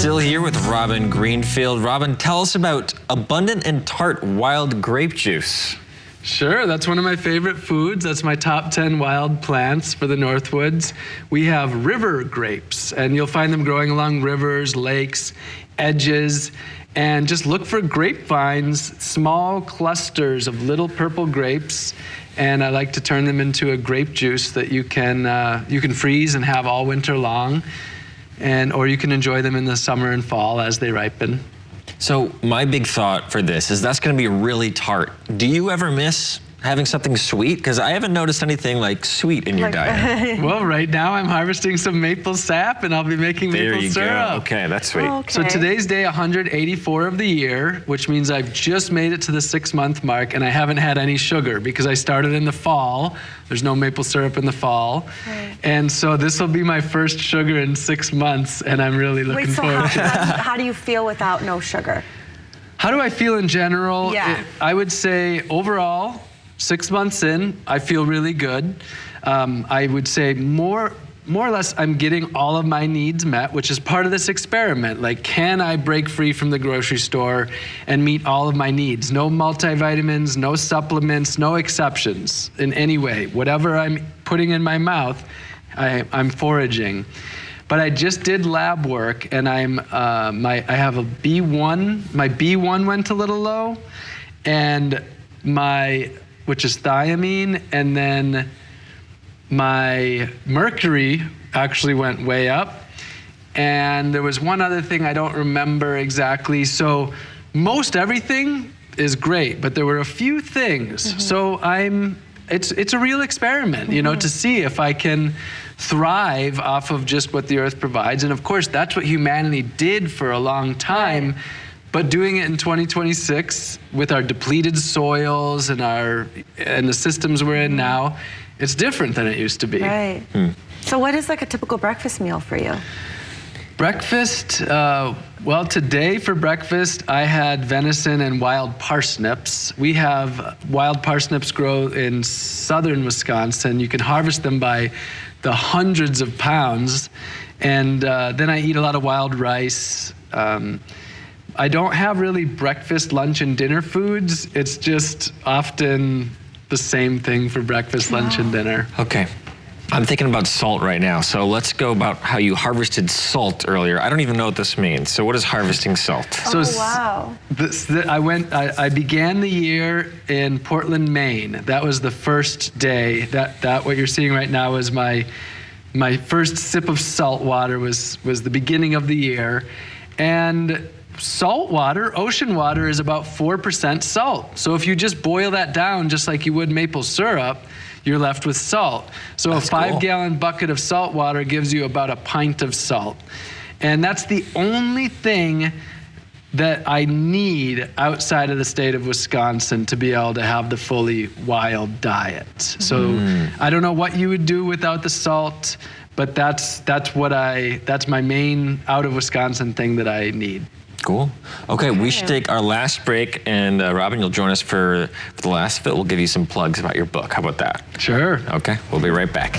Still here with Robin Greenfield. Robin, tell us about abundant and tart wild grape juice. Sure, that's one of my favorite foods. That's my top 10 wild plants for the Northwoods. We have river grapes, and you'll find them growing along rivers, lakes, edges, and just look for grapevines, small clusters of little purple grapes, and I like to turn them into a grape juice that you can freeze and have all winter long, or you can enjoy them in the summer and fall as they ripen. So my big thought for this is that's going to be really tart. Do you ever miss having something sweet? Because I haven't noticed anything like sweet in your diet. Well, right now I'm harvesting some maple sap and I'll be making maple syrup. There you go. Okay, that's sweet. Oh, okay. So today's day 184 of the year, which means I've just made it to the 6-month mark and I haven't had any sugar because I started in the fall. There's no maple syrup in the fall. Right. And so this will be my first sugar in 6 months and I'm really looking forward to it. How do you feel without no sugar? How do I feel in general? Yeah. I would say overall, 6 months in, I feel really good. I would say more or less I'm getting all of my needs met, which is part of this experiment. Like, can I break free from the grocery store and meet all of my needs? No multivitamins, no supplements, no exceptions in any way. Whatever I'm putting in my mouth, I'm foraging. But I just did lab work, and I have a B1. My B1 went a little low, and which is thiamine, and then my mercury actually went way up. And there was one other thing I don't remember exactly. So most everything is great, but there were a few things. Mm-hmm. So it's a real experiment, you know, to see if I can thrive off of just what the earth provides. And of course, that's what humanity did for a long time. Right. But doing it in 2026 with our depleted soils and the systems we're in now, it's different than it used to be. Right. So what is like a typical breakfast meal for you? Breakfast, well, today for breakfast, I had venison and wild parsnips. We have wild parsnips grow in southern Wisconsin. You can harvest them by the hundreds of pounds. And then I eat a lot of wild rice. I don't have really breakfast, lunch, and dinner foods. It's just often the same thing for breakfast, lunch, and dinner. Okay. I'm thinking about salt right now. So let's go about how you harvested salt earlier. I don't even know what this means. So what is harvesting salt? Oh, wow. I began the year in Portland, Maine. That was the first day. That what you're seeing right now is my first sip of salt water was the beginning of the year. And salt water, ocean water, is about 4% salt. So if you just boil that down just like you would maple syrup, you're left with salt. So a 5-gallon bucket of salt water gives you about a pint of salt. And that's the only thing that I need outside of the state of Wisconsin to be able to have the fully wild diet. So I don't know what you would do without the salt, but that's my main out of Wisconsin thing that I need. Cool. Okay, we should take our last break, and Robin, you'll join us for the last bit. We'll give you some plugs about your book. How about that? Sure. Okay, we'll be right back.